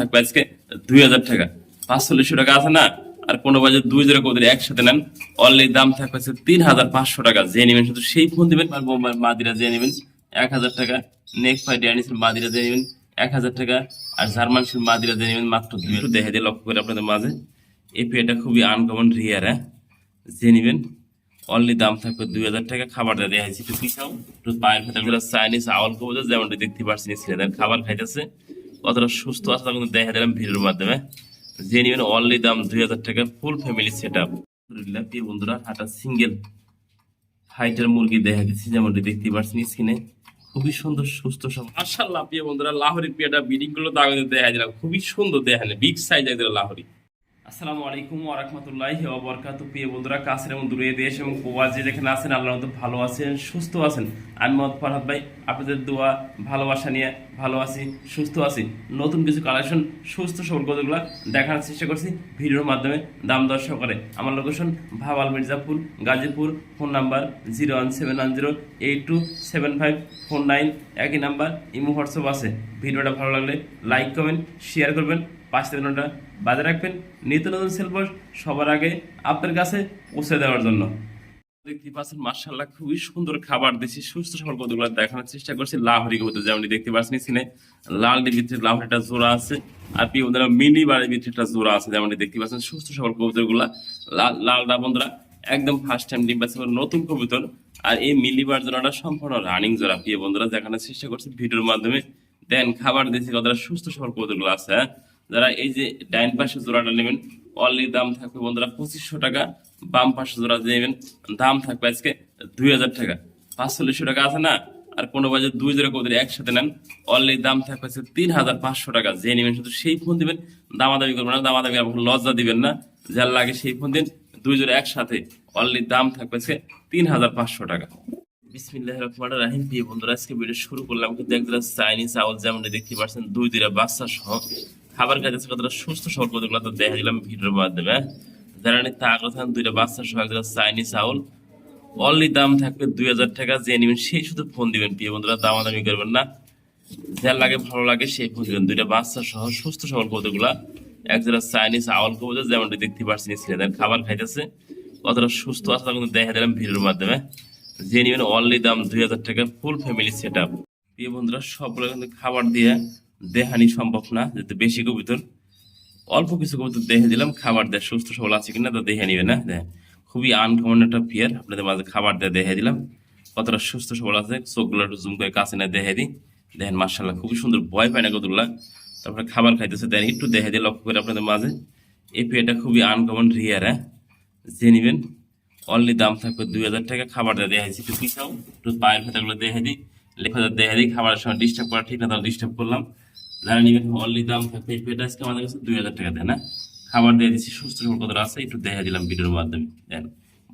থাকবে আজকে 2000 টাকা। 4500 টাকা আছে না, আর কোনো বাজে 2 জোড়া কবুতর একসাথে নেন, অনলি দাম থাকবে 3500 টাকা। যে নেবেন শুধু সেই ফোন দিবেন, আর বোম্বাই মাদিরা যে নেবেন 1000 টাকা। নেক ফাই ড্যানিসের মাদিরা যে নেবেন 1000 টাকা। আর জার্মান শিল মাদিরা যে নেবেন মাত্র 200। দেখে দিয়ে লক্ষ্য করে আপনাদের মাঝে এই পেটা খুবই আনকমন রিয়ার। হ্যাঁ, যে নেবেন অনলি দাম থাকবে 2000 টাকা। খাবার দেওয়া হয়েছে একটু পিছাও, একটু পায়ের ভেতরে চাইনিজ আওয়াল কবুতর যেমনটা দেখতে পাচ্ছেন, ছেলেদের খাবার খাইতেছে, কতটা সুস্থ আছে তা কিন্তু দেখা দিলাম ভিডিওর মাধ্যমে। যে নেবেন অনলি দাম 2000 টাকা, ফুল ফ্যামিলি সেট আপ। প্রিয় বন্ধুরা, হাটা সিঙ্গেল ফাইটার মুরগি দেখা গেছে যেমনটা দেখতে পাচ্ছেন স্ক্রিনে, খুবই সুন্দর সুস্থ সব। মাশাআল্লাহ প্রিয় বন্ধুরা, লাহোরি পেয়াটা বিডিং গুলো দাগে দেখা দিলাম, খুবই সুন্দর দেখেন, বিগ সাইজ একদম লাহোরি। আসসালামু আলাইকুম ওয়া রাহমাতুল্লাহি ওয়া বারাকাতুহু। প্রিয় বন্ধুরা, কাছের এবং দূরে দেশ এবং প্রবাসী যেখানে আছেন, আল্লাহর মতো ভালো আছেন, সুস্থ আছেন। আমি মোহাম্মদ ফরহাদ ভাই, আপনাদের দোয়া ভালোবাসা নিয়ে ভালো আছি, সুস্থ আছি। নতুন কিছু কালেকশন সুস্থ সবল কতগুলো দেখানোর চেষ্টা করছি ভিডিওর মাধ্যমে, দাম দর সহকারে। আমার location Bhawal Mirzapur, Gazipur. Phone number 01710827549। একই নাম্বার, ইমো হোয়াটসঅ্যাপ আছে। ভিডিওটা ভালো লাগলে লাইক কমেন্ট শেয়ার করবেন, 5 বাজে রাখবেন, নিত্য নতুন সেলফোন সবার আগে আপনার কাছে পৌঁছে দেওয়ার জন্য। দেখতে পাচ্ছেন মাশাআল্লাহ খুবই সুন্দর খাবার দিচ্ছি, সুস্থ সবল কতগুলো দেখানোর চেষ্টা করছি। লাহোরি কবুতর যেমন দেখতে পাচ্ছেন সিনে, লাল ভিতরে লাহোরিটা জোড়া আছে, আর প্রিয় বন্ধুরা মিনি বাড়ির ভিতরে একটা জোড়া আছে যেমন দেখতে পাচ্ছেন। সুস্থ সবল কবুতর গুলা লালটা বন্ধুরা একদম ফার্স্ট টাইম ডিম পাচ্ছে, নতুন কবুতর। আর এই মিলিবার জোড়াটা সম্পূর্ণ রানিং জোড়া। প্রিয় বন্ধুরা, দেখানোর চেষ্টা করছি ভিডিওর মাধ্যমে। দেন খাবার দিচ্ছি কতটা সুস্থ সবল কবুতর গুলো আছে। হ্যাঁ, যারা এই যে ডাইন পাশে জোড়াটা নেবেন অনলি দাম থাকবে বন্ধুরা 2500 টাকা। বাম পাশে জোড়া নেবেন দাম থাকবে আজকে 2000 টাকা। 4500 টাকা আছে না, আর কোনো বাজে 2 জোড়া কবুতর একসাথে নেন, অনলি দাম থাকবে 3500 টাকা। যে নেবেন শুধু সেই ফোন দিবেন, দামাদামি করবেন না, দামাদামি লজ্জা দিবেন না, যার লাগে সেই ফোন দিন। 2 জোড়া একসাথে অনলি দাম থাকবে 3500 টাকা। বিসমিল্লাহির রহমানির রহিম। প্রিয় বন্ধুরা, আজকে ভিডিও শুরু করলাম কিন্তু একজোড়া চাইনিজ আউল যেমন দেখতে পাচ্ছেন, 2 জোড়া বাচ্চা সহ খাবার খাইতেছে, কতটা সুস্থ সবল কতগুলো তো দেখা দিলাম ভিডিওর মাধ্যমে। যারা নিতে আগ্রহ, 2টা বাচ্চা সহ একজোড়া চাইনিজ আউল অনলি দাম থাকবে 2000 টাকা। যে নেবেন সেই শুধু ফোন দিবেন। প্রিয় বন্ধুরা, দামাদামি করবেন না, যার লাগে ভালো লাগে সেই ফোন দিবেন। 2টা বাচ্চা সহ সুস্থ সবল কতগুলা একজোড়া চাইনিজ আউল কবুতর যেমনটি দেখতে পাচ্ছেন, ছেলেদের খাবার খাইতেছে, কতটা সুস্থ আছে তা কিন্তু দেখা দিলাম ভিডিওর মাধ্যমে। যে নেবেন অনলি দাম 2000 টাকা, ফুল ফ্যামিলি সেট আপ। প্রিয় বন্ধুরা, সবগুলো কিন্তু খাবার দিয়ে দেখানি সম্ভব না, যেহেতু বেশি কবুতর, অল্প কিছু কবুতর দেখে দিলাম খাবার দেয় সুস্থ সবল আছে কিনা, তো দেখে নিবে না। খুবই আনকমন একটা পেয়ার, আপনাদের মাঝে খাবার দিয়ে দেখে দিলাম কতটা সুস্থ সবল আছে। চোখগুলো একটু জুম করে কাছে না দেখে দিই, দেখেন মাশাআল্লাহ খুবই সুন্দর, ভয় পায় না কতগুলা। তারপরে খাবার খাইতেছে, দেখেন একটু দেখে দিয়ে লক্ষ্য করে আপনাদের মাঝে। এই পেয়ারটা খুবই আনকমন রিয়ার। হ্যাঁ, যে নিবেন অনলি দাম থাকবে 2000 টাকা। খাবার দিয়ে দেখা একটু পিছাও, একটু পায়ের ভেতরগুলো দেখে দিই, লেখা দেখে দিই। খাবারের সময় ডিস্টার্ব করা ঠিক না, তাহলে ডিস্টার্ব করলাম। যারা নিবেন অনলি দাম থাকবে এই পেটা আজকে আমাদের কাছে 2000 টাকা দেয় না। খাবার দিয়ে দিচ্ছি সুস্থ সবল কতটা আছে একটু দেখা দিলাম ভিডিওর মাধ্যমে। দেন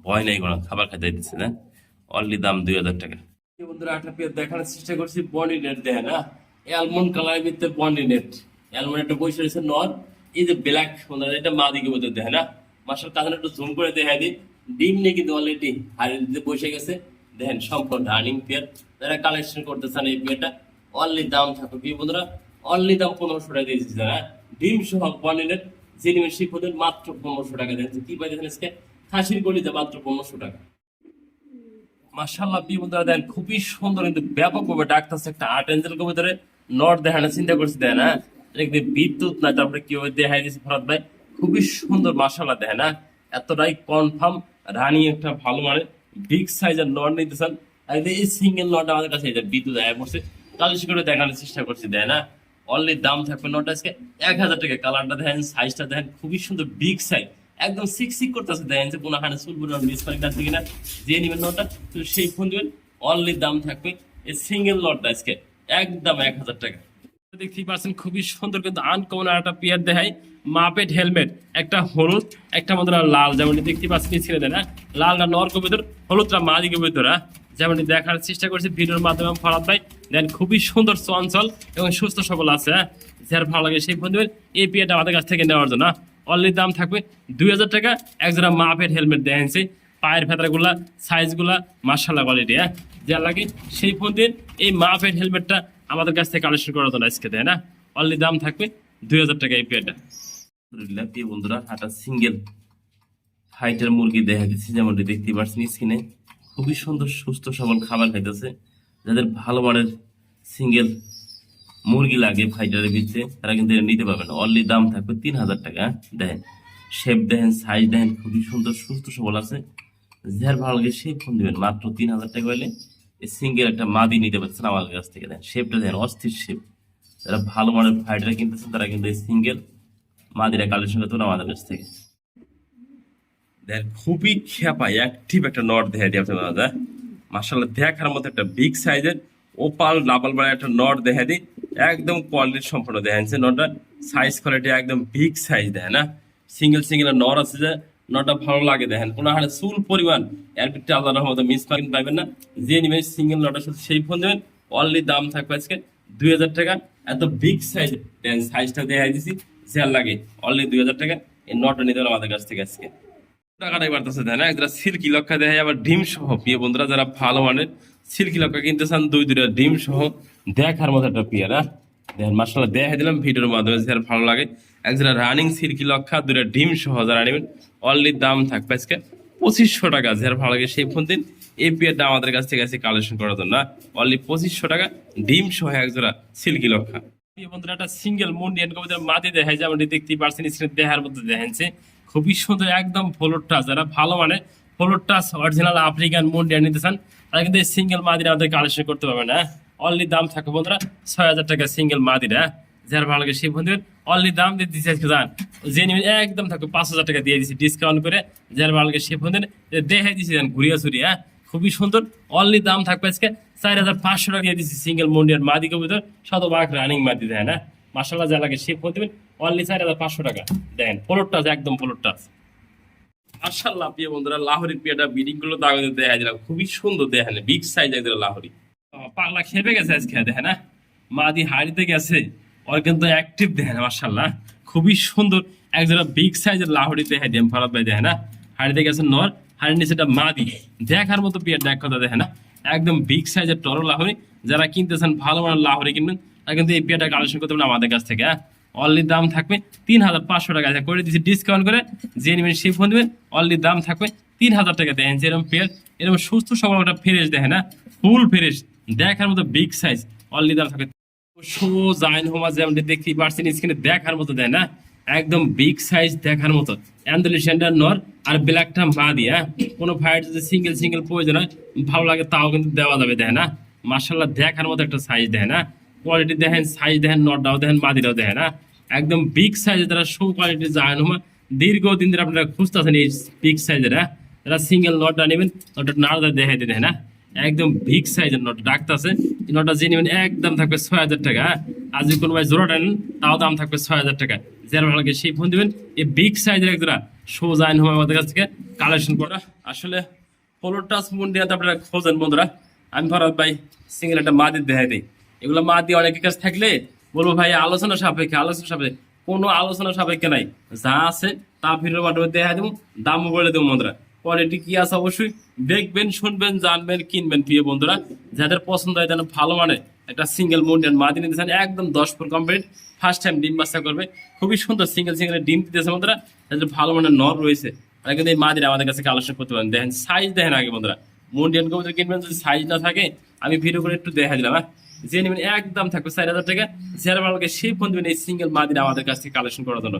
ভয় নেই কোনো, খাবার খাইতে দিচ্ছে না। অনলি দাম 2000 টাকা। বন্ধুরা, একটা পেয়ার দেখানোর চেষ্টা করছি, বন্ডি নেট দেখে না, অ্যালমন্ড কালারের ভিতরে বন্ডি নেট। অ্যালমন্ড একটা বসে রয়েছে নর, এই যে ব্ল্যাক বন্ধুরা, এটা মা দিকে বোধ দেখে না। মাসার কাছে একটু জুম করে দেখা দিই, ডিম নিয়ে কিন্তু অলরেডি হাড়ির দিতে বসে গেছে। দেখেন সম্পূর্ণ রানিং পেয়ার। যারা কালেকশন করতে চান এই পেয়ারটা অনলি দাম থাকবে প্রিয় বন্ধুরা, অনলি দাম 1500 টাকা দিয়েছি। যারা ডিম সহ বন্ডিনেট যে নিবেন সেই পদের মাত্র 1500 টাকা দিয়েছে। কি পাইতেছেন আজকে খাসির গলিতে মাত্র 1500 টাকা। মাশাআল্লাহ প্রিয় বন্ধুরা, দেখেন খুবই সুন্দর কিন্তু ব্যাপকভাবে ডাকতেছে একটা আর্ট এঞ্জেল কবুতরে নট দেখানো চিন্তা করছি। দেয় না একদম বিদ্যুৎ না, তারপরে কিভাবে দেখাই দিয়েছে ফরাদ ভাই, খুবই সুন্দর মাশাআল্লাহ। দেখেন না এতটাই কনফার্ম রানি একটা ভালো মানে বিগ সাইজের নট নিতেছেন। এই সিঙ্গেল নট আমাদের কাছে বিদ্যুৎ আয়া পড়ছে, কালিশ করে দেখানোর চেষ্টা করছি। দেয় না অনলি দাম থাকবে নট আজকে 1000 টাকা। কালারটা দেখেন, সাইজটা দেখেন, খুবই সুন্দর বিগ সাইজ, একদম সিক করতেছে। দেখেন যে কোনো হানে চুল মিস করে কাছে কিনা, যে নিবেন নটটা তো সেই ফোন দিবেন। অনলি দাম থাকবে এই সিঙ্গেল নটটা আজকে একদম 1000 টাকা। দেখতেই পাচ্ছেন খুবই সুন্দর কিন্তু আনকমন একটা পেয়ার দেখাই, মাপেট হেলমেট, একটা হলুদ একটা মধ্যে লাল, যেমন দেখতে পাচ্ছেন ছেড়ে দেয় না, লালটা নর কবিতর, হলুদটা মাদি কবিতরা, যেমন দেখার চেষ্টা করছি ভিডিওর মাধ্যমে ফরাদ ভাই। দেন খুবই সুন্দর চঞ্চল এবং সুস্থ সবল আছে। যার ভালো লাগে সেই ফোন দেবেন এই পেয়ারটা আমাদের কাছ থেকে নেওয়ার জন্য। অনলি দাম থাকবে 2000 টাকা। একজোড়া মাপের হেলমেট দেখেছি, পায়ের ভেতরগুলা সাইজগুলা মাশাআল্লাহ কোয়ালিটি। যার লাগে সেই ফোন দিন এই মাপের হেলমেটটা আমাদের কাছ থেকে কালেকশন করার জন্য আজকে দেয় না। অনলি দাম থাকবে 2000 টাকা এই পেয়ারটা। প্রিয় বন্ধুরা একটা সিঙ্গেল ফাইটার মুরগি দেখা দিচ্ছি, যেমনটি দেখতে পাচ্ছেন স্ক্রিনে। খুবই সুন্দর সুস্থ সবল খাবার খাইতেছে। যাদের ভালো মানের সিঙ্গেল মুরগি লাগে ফাইটারের ভিতরে, তারা কিন্তু এটা নিতে পারবেন। অনলি দাম থাকবে 3000 টাকা। দেখেন শেপ, দেখেন সাইজ, দেখেন খুবই সুন্দর সুস্থ সবল আছে। যার ভালো লাগে সেই ফোন দিবেন। মাত্র 3000 টাকা হলে এই সিঙ্গেল একটা মাদি নিতে পারছেন আমাদের কাছ থেকে। দেখেন শেপটা দেখেন অস্থির শেপ। যারা ভালো মানের ফাইটার কিনতেছেন তারা কিন্তু এই সিঙ্গেল মাদিরা কালেকশন করতে আমাদের কাছ থেকে। দেখেন খুবই খেপা অ্যাক্টিভ একটা নট দেখা দিই আপনার দাদা। মার্শাল্লাহ দেখার মতো একটা বিগ সাইজের ওপাল ডাবল বাড়ার একটা নট দেখা দিই। একদম কোয়ালিটি সম্পূর্ণ দেখেন নটটা সাইজ কোয়ালিটি একদম বিগ সাইজ দেখেন না। সিঙ্গেল সিঙ্গেল নট আছে যে নটটা ভালো লাগে দেখেন। কোনো হারে চুল পরিমাণ এর ভিতরে আল্লাহ রহমতে মিস মার্কিং পাইবেন না। যে নিবেন সিঙ্গেল নটার সাথে সেই ফোন দেবেন। অনলি দাম থাকবে আজকে 2000 টাকা। এত বিগ সাইজ দেখেন, সাইজটা দেখাই দিছি যে লাগে। অনলি 2000 টাকা এই নটটা নিতে হবে আমাদের কাছ থেকে আজকে। টাকাটাই বাড়তেছে তাই না। একদম সিল্কি লক্ষা দেখায় আবার ডিম সহ। প্রিয় বন্ধুরা যারা ভালো মানের সিল্কি লক্ষা কিনতে চান, দুইটা ডিম সহ দেখার মতো একটা পেয়ারা দেখেন। মার্শাল্লাহ দেখাই দিলাম ভিডিওর মাধ্যমে, যারা ভালো লাগে একজোড়া রানিং সিল্কি লক্ষা, দুইটা ডিম সহ যারা নেবেন। অনলি দাম থাকবে আজকে 2500 টাকা। যারা ভালো লাগে সেই ফোন দিন। এই পেয়ারটা আমাদের কাছ থেকে আছে কালেকশন করার জন্য। অনলি 2500 টাকা ডিম সহ একজোড়া সিল্কি লক্ষা। প্রিয় বন্ধুরা একটা সিঙ্গেল মুন্ডিয়ান কবিতার মাটি দেখায়, যেমন দেখতেই পারছেন স্ক্রিনে দেখার মধ্যে দেখেনছে। খুবই সুন্দর একদম ফ্লোর টাচ। যারা ভালো মানে ফ্লোর টাচ অরিজিনাল আফ্রিকান মুন্ডিয়ান নিতে চান তারা কিন্তু এই সিঙ্গেল মাদিরা আমাদের কালেকশন করতে পারবেন। অনলি দাম থাকবে বন্ধুরা 6000 টাকা সিঙ্গেল মাদিরা। যার ভালো লাগে সেই ফোন দেবেন। অনলি দাম দিয়ে দিচ্ছে আজকে জান যে নেবেন একদম থাকবে 5000 টাকা দিয়ে দিচ্ছি ডিসকাউন্ট করে। যার ভালো লাগে সেই ফোন দেবেন। দেখাই দিচ্ছি জান ঘুরিয়া চুরিয়া খুবই সুন্দর। অনলি দাম থাকবে আজকে 4500 টাকা দিয়ে দিচ্ছি সিঙ্গেল মুন্ডিয়ান মাদি কবুতর, শতভাগ রানিং মাদি দেয় না। মাশাআল্লাহ যা লাগে সেই ফোন দেবেন। অনলি 4500 টাকা। দেখেন ফ্লোর টাচ একদম ফ্লোর টাচ। মাশাআল্লাহ প্রিয় বন্ধুরা লাহোরি পেয়ারটা বিডিং গুলো দাগে দেখা দিলাম। খুবই সুন্দর দেখেন বিগ সাইজ একদম লাহোরি। পাগলা খেপে গেছে আজকে দেখেন না। মাদি হাড়িতে গেছে ওর কিন্তু অ্যাক্টিভ দেখেন মাশাআল্লাহ খুবই সুন্দর। একজোড়া বিগ সাইজের লাহোরি দেখা দিলাম ফরাদ ভাই দেখেন না। হাড়িতে গেছে নর, হাড়ির নিচেটা মাদি দেখার মতো পেয়ার দেখ কথা দেখেন না। একদম বিগ সাইজের টরো লাহোরি। যারা কিনতেছেন ভালো মানের লাহোরি কিনবেন তারা কিন্তু এই পেয়ারটা কালেকশন করতে পারেন আমাদের কাছ থেকে। অনলি দাম থাকবে 3500 টাকা করে দিচ্ছি ডিসকাউন্ট করে। যে নেবেন সেই ফোন দেবেন। অনলি দাম থাকবে 3000 টাকা। দেখেন যেরকম পেয়ার এরকম সুস্থ সবল একটা ফ্রেশ দেখেন না, ফুল ফ্রেশ দেখার মতো বিগ সাইজ। অনলি দাম থাকবে জাইন হোমা যেমন দেখতেই পারছেন স্ক্রিনে দেখার মতো দেয় না। একদম বিগ সাইজ দেখার মতো অ্যান্ডালিশানটা নর আর ব্ল্যাকটা মা দিয়া। কোনো ফাইট যদি সিঙ্গেল সিঙ্গেল প্রয়োজন হয় ভালো লাগে তাও কিন্তু দেওয়া যাবে দেখেন না। মার্শাল্লাহ দেখার মতো একটা সাইজ দেখেন না। কোয়ালিটি দেখেন, সাইজ দেখেন, নটটাও দেখেন, মাদিরাও দেখেন না। একদম বিগ সাইজে তারা শো কোয়ালিটির জায়ন হোমা দীর্ঘদিন ধরে আপনারা খুঁজতেছেন এই বিগ সাইজের। যারা সিঙ্গেল নটটা নেবেন নটটা নাড়া দেখাই দেন না। একদম বিগ সাইজের নট ডাকতেছে। নটটা যে নেবেন একদম থাকবে 6000 টাকা। আর যদি কোনো ভাই জোড়াটা নেন তাও দাম থাকবে 6000 টাকা। যারা ভালো লাগে সেই ফোন দিবেন। এই বিগ সাইজের এক জোড়া শো জাইন হোমা আমাদের কাছ থেকে কালেকশন করা। আসলে ফ্লোর টাচ মুন্ডিয়াতে আপনারা খোঁজেন বন্ধুরা। আমি ফরাদ ভাই সিঙ্গেল একটা মাদি দেখাই দিই। এগুলো মাদি অনেকের কাছে থাকলে বলবো ভাই আলোচনা সাপেক্ষে, আলোচনা সাপেক্ষে কোনো আলোচনা সাপেক্ষে নাই। যা আছে তা ভিডিওর মাধ্যমে দেখা দেবো, দামও বলে দেবো বন্ধুরা। কোয়ালিটি কি আছে অবশ্যই দেখবেন, শুনবেন, জানবেন, কিনবেন। প্রিয় বন্ধুরা যাদের পছন্দ হয় যেন ভালো মানে একটা সিঙ্গেল মুন্ডিয়ান মাদি নিতে চান একদম 10 ফুট কমপ্লিট ফার্স্ট টাইম ডিম বাচ্চা করবে। খুবই সুন্দর সিঙ্গেল সিঙ্গেল ডিম দিতেছে বন্ধুরা। যাদের ভালো মানের নর রয়েছে তারা কিন্তু এই মাদিরা আমাদের কাছে কালেকশন করতে পারেন। দেখেন সাইজ দেখেন আগে বন্ধুরা। মুন্ডিয়ান কবুতর কিনবেন যদি সাইজ না থাকে আমি ভিডিও করে একটু দেখা দিলাম। যে নেবেন একদম থাকবে 4000 টাকা। যারা ভালো লাগে সেই ফোন দেবেন এই সিঙ্গেল মাদিরা আমাদের কাছ থেকে কালেকশন করার জন্য।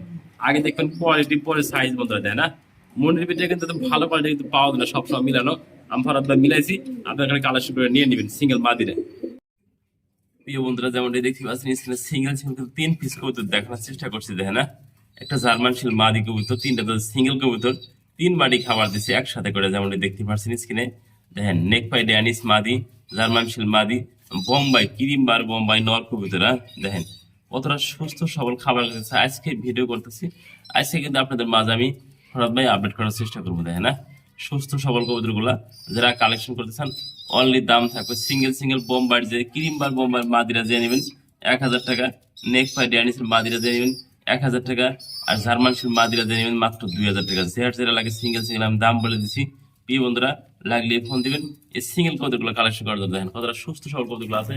আগে দেখবেন কোয়ালিটি পরে সাইজ বন্ধুরা দেয় না। মনের ভিতরে কিন্তু ভালো কোয়ালিটি কিন্তু পাওয়া যায় না, সবসময় মিলানো। আমি ফরাদ মিলাইছি, আপনার এখানে কালেকশন করে নিয়ে নেবেন সিঙ্গেল মাদিরা। প্রিয় বন্ধুরা যেমনটি দেখতে পাচ্ছেন স্ক্রিনে সিঙ্গেল সিঙ্গেল 3 পিস কবুতর দেখানোর চেষ্টা করছি দেখেন না। একটা জার্মান শিল মাদি কবুতর, 3টা সিঙ্গেল কবুতর, 3 বাড়ি খাবার দিচ্ছে একসাথে করে। যেমনটি দেখতে পাচ্ছেন স্ক্রিনে দেখেন নেক পাই ড্যানিস মাদি, জার্মান শিল মাদি, বোম্বাই ক্রিমবার বোম্বাই নর কবুতর। দেখেন কতটা সুস্থ সবল খাবার দিচ্ছে। আজকে ভিডিও করতেছি, আজকে কিন্তু আপনাদের মাঝে আমি ফরাদ ভাই আপডেট করার চেষ্টা করবো দেখেন না। সুস্থ সবল কবুতর গুলা যারা কালেকশন করতে চান অনলি দাম থাকবে সিঙ্গেল সিঙ্গেল বোম্বাই যে ক্রিমবার বোম্বাই মাদিরা দিয়ে নেবেন 1000 টাকা। নেক পাই ড্যানিসের মাদিরা দিয়ে নেবেন 1000 টাকা। আর জার্মান শিল মাদিরা দিয়ে নেবেন মাত্র 2000 টাকা। যেটা লাগে সিঙ্গেল সিঙ্গেল আমি দাম বলে দিচ্ছি। প্রিয় বন্ধুরা লাগলে ফোন দিবেন। এই সিঙ্গেল কবুতরগুলো কালেকশন করার জন্য দেখেন কতটা সুস্থ সবল কবুতরগুলো আছে।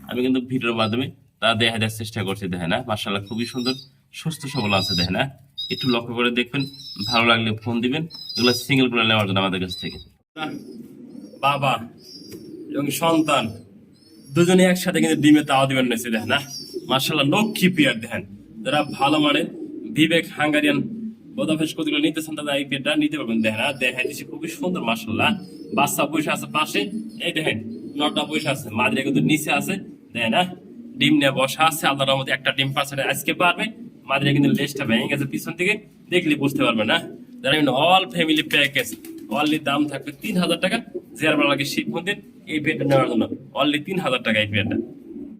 আমি কিন্তু ভিডিওর মাধ্যমে তা দেখা দেওয়ার চেষ্টা করছি। দেখেন না, মার্শাল্লাহ খুবই সুন্দর, সুস্থ সবল আছে। দেখেন না, একটু লক্ষ্য করে দেখবেন, ভালো লাগলে ফোন দিবেন। এগুলো সিঙ্গেল করে নেওয়ার জন্য আমাদের কাছ থেকে। বাবা এবং সন্তান দুজনে একসাথে কিন্তু ডিমে তাও দিবেন নিয়েছে। দেখেন না, মার্শাল্লাহ লক্ষ্মী পিয়ার। দেখেন, যারা ভালো মানে বিবেক হাঙ্গারিয়ান বোদাফেস কতগুলো নিতে চান তারা এই পেটটা নিতে পারবেন। দেখেন না, দেখাই দিচ্ছি খুবই সুন্দর মার্শাল্লাহ। বাচ্চা পয়সা আছে পাশে, এই দেখেন নটা পয়সা আছে, মাদ্রিয়া কিন্তু নিচে আছে। দেখেন না, ডিম নিয়ে বসা আছে। আল্লাহর রহমতে একটা ডিম পাশে আজকে পারবে। মাদ্রিয়া কিন্তু লেজটা ভেঙে গেছে পিছন থেকে, দেখলে বুঝতে পারবে না। যারা কিন্তু অল ফ্যামিলি প্যাকেজ, অনলি দাম থাকবে 3,000 টাকা। যে আর লাগে শিখ মন্দির এই পেটটা নেওয়ার জন্য অনলি 3,000 টাকা এই পেটটা।